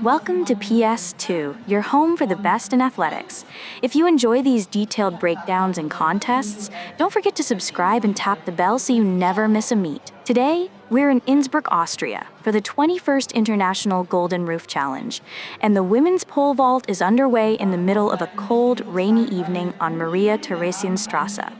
Welcome to PS2, your home for the best in athletics. If you enjoy these detailed breakdowns and contests, don't forget to subscribe and tap the bell so you never miss a meet. Today, we're in Innsbruck, Austria, for the 21st International Golden Roof Challenge, and the women's pole vault is underway in the middle of a cold, rainy evening on Maria Theresienstrasse.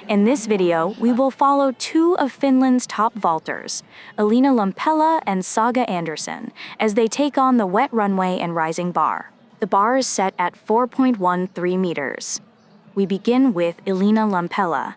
In this video, we will follow two of Finland's top vaulters, Elina Lampela and Saga Andersson, as they take on the wet runway and rising bar. The bar is set at 4.13 meters. We begin with Elina Lampela.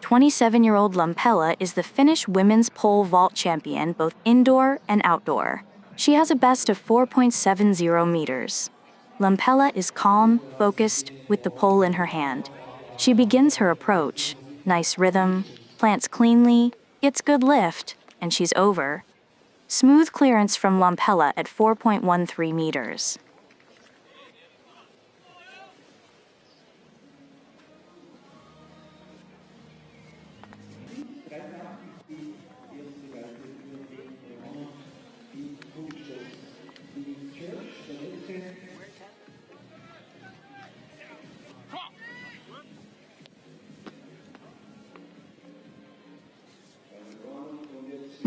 27-year-old Lampela is the Finnish women's pole vault champion both indoor and outdoor. She has a best of 4.70 meters. Lampela is calm, focused, with the pole in her hand. She begins her approach. Nice rhythm, plants cleanly, gets good lift, and she's over. Smooth clearance from Lampela at 4.13 meters.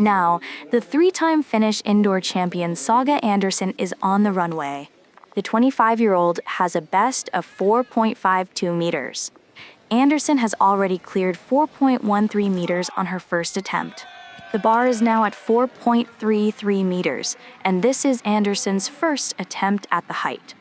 Now, the three-time Finnish indoor champion Saga Andersson is on the runway. The 25-year-old has a best of 4.52 meters. Andersson has already cleared 4.13 meters on her first attempt. The bar is now at 4.33 meters, and this is Andersson's first attempt at the height.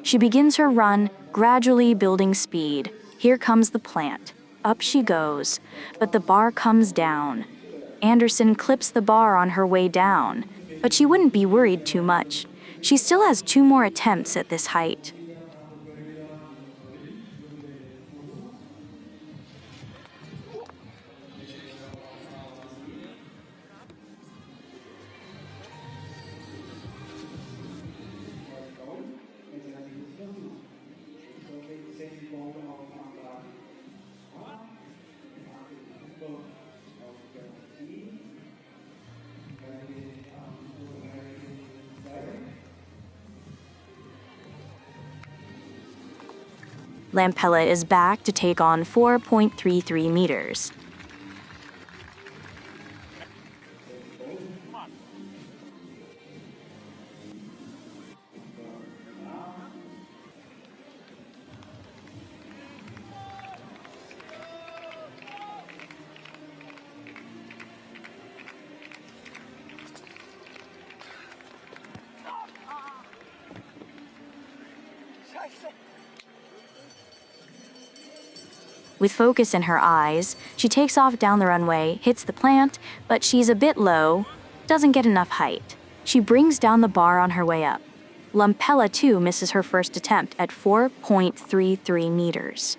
She begins her run, gradually building speed. Here comes the plant. Up she goes, but the bar comes down. Andersson clips the bar on her way down, but she wouldn't be worried too much. She still has two more attempts at this height. Lampela is back to take on 4.33 meters. With focus in her eyes, she takes off down the runway, hits the plant, but she's a bit low, doesn't get enough height. She brings down the bar on her way up. Lampela, too, misses her first attempt at 4.33 meters.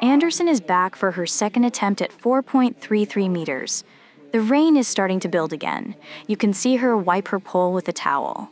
Andersson is back for her second attempt at 4.33 meters. The rain is starting to build again. You can see her wipe her pole with a towel.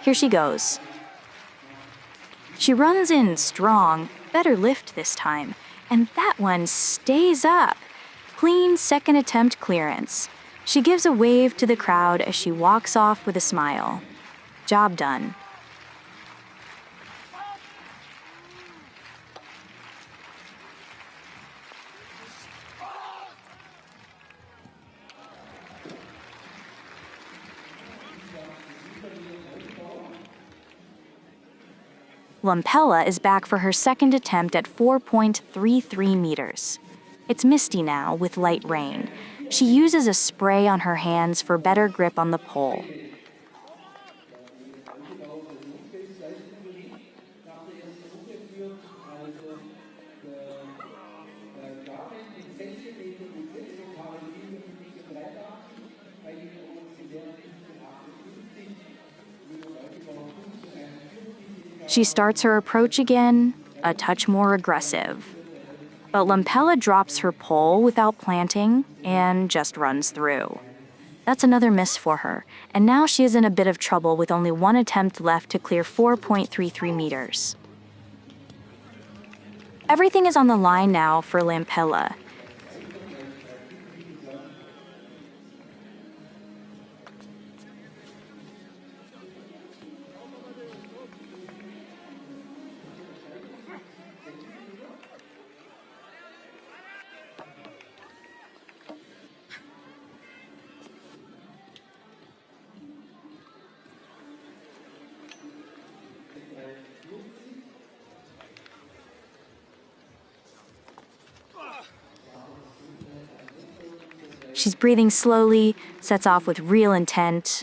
Here she goes. She runs in strong, better lift this time, and that one stays up. Clean second attempt clearance. She gives a wave to the crowd as she walks off with a smile. Job done. Lampela is back for her second attempt at 4.33 meters. It's misty now with light rain. She uses a spray on her hands for better grip on the pole. She starts her approach again, a touch more aggressive. But Lampela drops her pole without planting and just runs through. That's another miss for her, and now she is in a bit of trouble with only one attempt left to clear 4.33 meters. Everything is on the line now for Lampela. She's breathing slowly, sets off with real intent.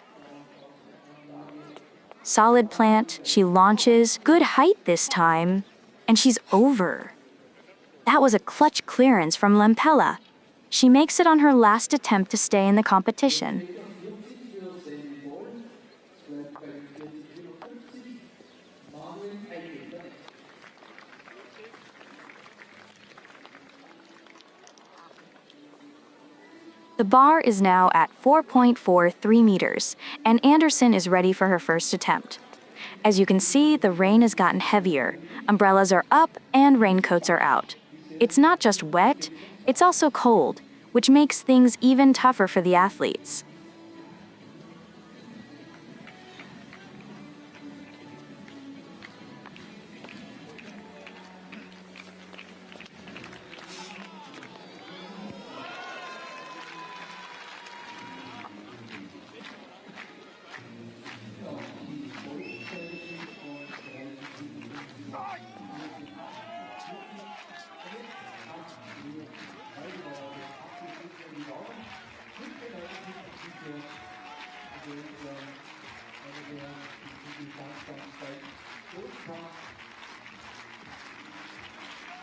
Solid plant, she launches, good height this time, and she's over. That was a clutch clearance from Lampela. She makes it on her last attempt to stay in the competition. The bar is now at 4.43 meters, and Andersson is ready for her first attempt. As you can see, the rain has gotten heavier. Umbrellas are up and raincoats are out. It's not just wet, it's also cold, which makes things even tougher for the athletes.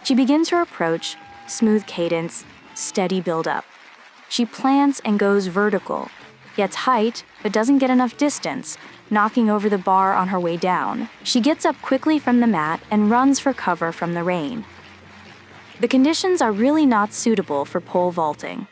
She begins her approach, smooth cadence, steady build-up. She plants and goes vertical, gets height but doesn't get enough distance, knocking over the bar on her way down. She gets up quickly from the mat and runs for cover from the rain. The conditions are really not suitable for pole vaulting.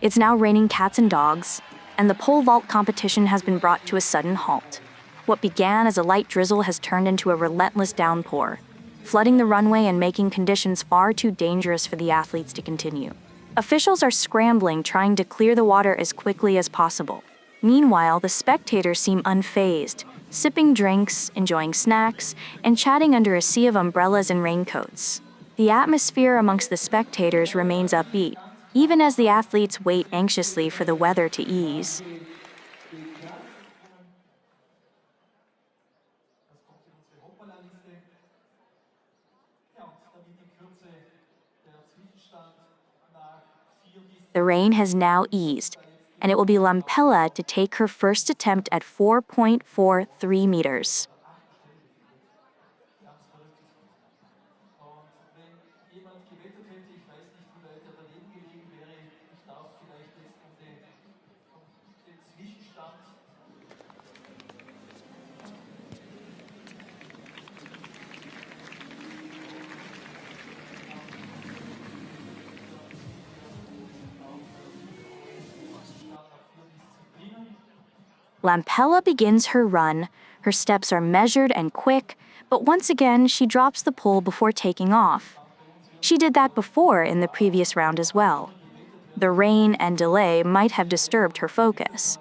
It's now raining cats and dogs, and the pole vault competition has been brought to a sudden halt. What began as a light drizzle has turned into a relentless downpour, flooding the runway and making conditions far too dangerous for the athletes to continue. Officials are scrambling, trying to clear the water as quickly as possible. Meanwhile, the spectators seem unfazed, sipping drinks, enjoying snacks, and chatting under a sea of umbrellas and raincoats. The atmosphere amongst the spectators remains upbeat, even as the athletes wait anxiously for the weather to ease. The rain has now eased, and it will be Lampela to take her first attempt at 4.43 meters. Lampela begins her run. Her steps are measured and quick, but once again she drops the pole before taking off. She did that before in the previous round as well. The rain and delay might have disturbed her focus.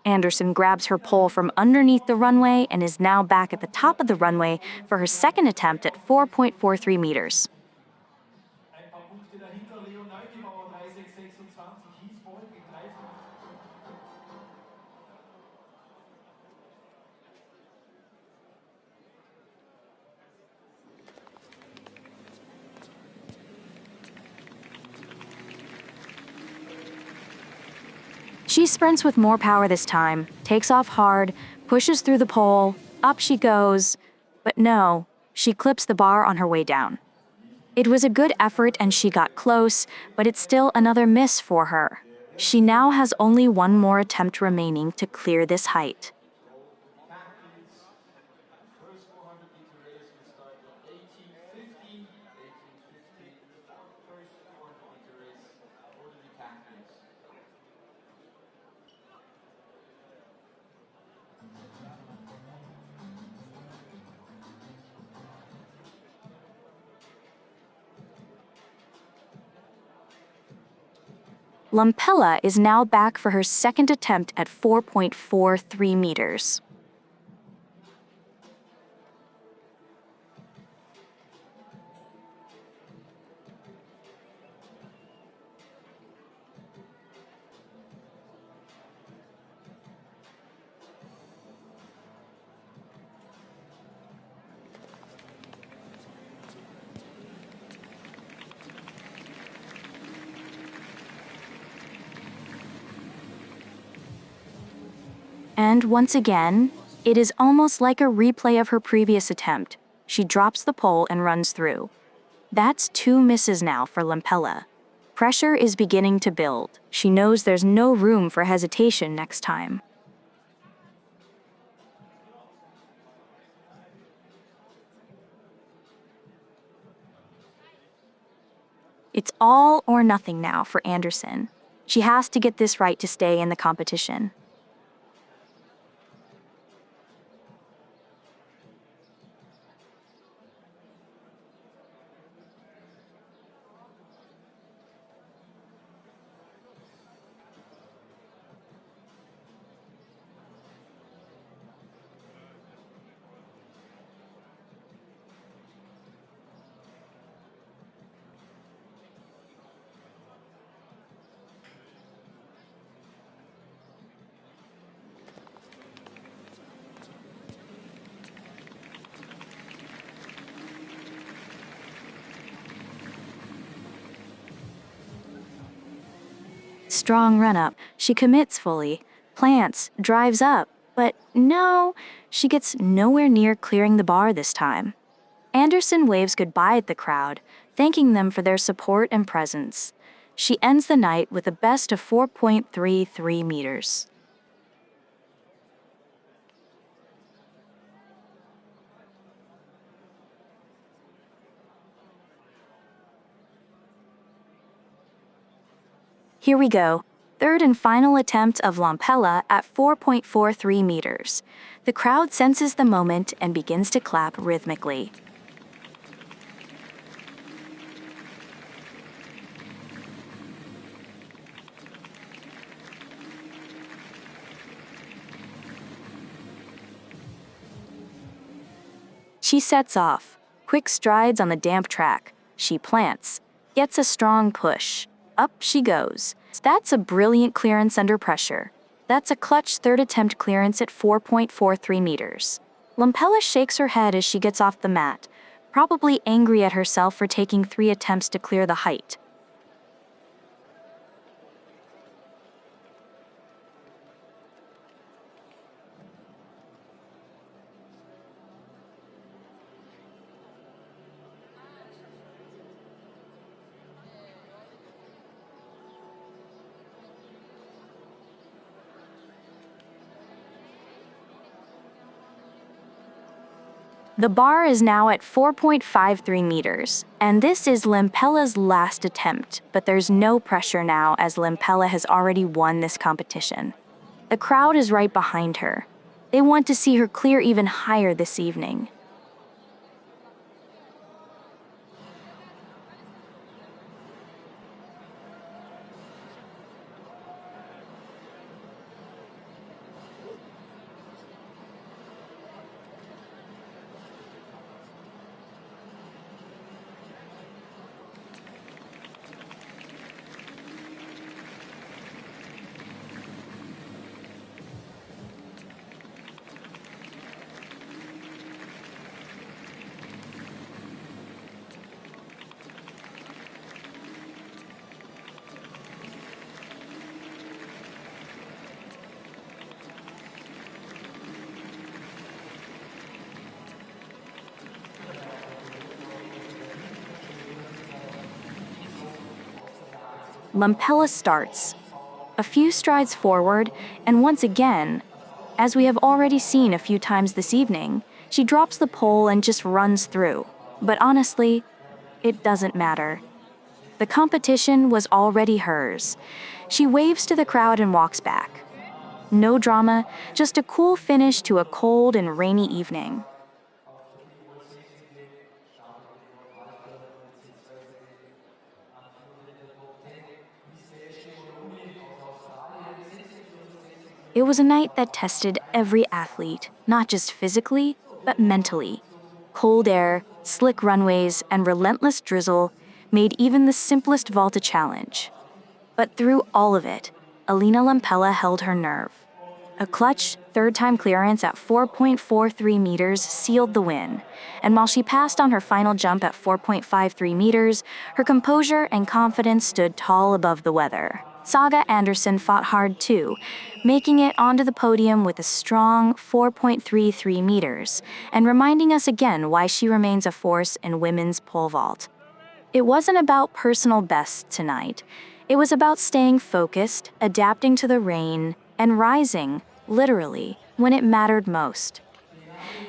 Andersson grabs her pole from underneath the runway and is now back at the top of the runway for her second attempt at 4.43 meters. She sprints with more power this time, takes off hard, pushes through the pole, up she goes. But no, she clips the bar on her way down. It was a good effort and she got close, but it's still another miss for her. She now has only one more attempt remaining to clear this height. Lampela is now back for her second attempt at 4.43 meters. And once again, it is almost like a replay of her previous attempt. She drops the pole and runs through. That's 2 misses now for Lampela. Pressure is beginning to build. She knows there's no room for hesitation next time. It's all or nothing now for Andersson. She has to get this right to stay in the competition. Strong run-up. She commits fully, plants, drives up, but no, she gets nowhere near clearing the bar this time. Andersson waves goodbye at the crowd, thanking them for their support and presence. She ends the night with a best of 4.33 meters. Here we go. Third and final attempt of Lampela at 4.43 meters. The crowd senses the moment and begins to clap rhythmically. She sets off, quick strides on the damp track. She plants, gets a strong push. Up she goes. That's a brilliant clearance under pressure. That's a clutch third attempt clearance at 4.43 meters. Lampela shakes her head as she gets off the mat, probably angry at herself for taking 3 attempts to clear the height. The bar is now at 4.53 meters, and this is Lampela's last attempt, but there's no pressure now as Lampela has already won this competition. The crowd is right behind her. They want to see her clear even higher this evening. Lampela starts. A few strides forward, and once again, as we have already seen a few times this evening, she drops the pole and just runs through. But honestly, it doesn't matter. The competition was already hers. She waves to the crowd and walks back. No drama, just a cool finish to a cold and rainy evening. It was a night that tested every athlete, not just physically, but mentally. Cold air, slick runways, and relentless drizzle made even the simplest vault a challenge. But through all of it, Elina Lampela held her nerve. A clutch, third-time clearance at 4.43 meters sealed the win, and while she passed on her final jump at 4.53 meters, her composure and confidence stood tall above the weather. Saga Andersson fought hard too, making it onto the podium with a strong 4.33 meters, and reminding us again why she remains a force in women's pole vault. It wasn't about personal bests tonight. It was about staying focused, adapting to the rain, and rising, literally, when it mattered most.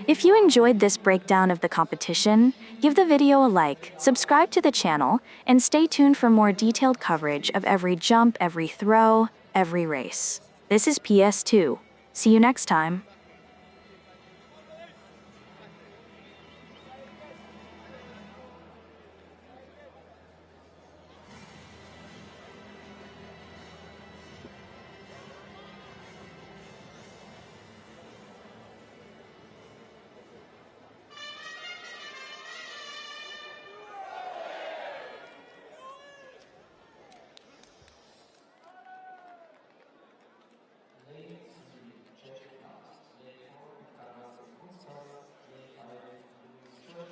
If you enjoyed this breakdown of the competition, give the video a like, subscribe to the channel, and stay tuned for more detailed coverage of every jump, every throw, every race. This is PS2. See you next time.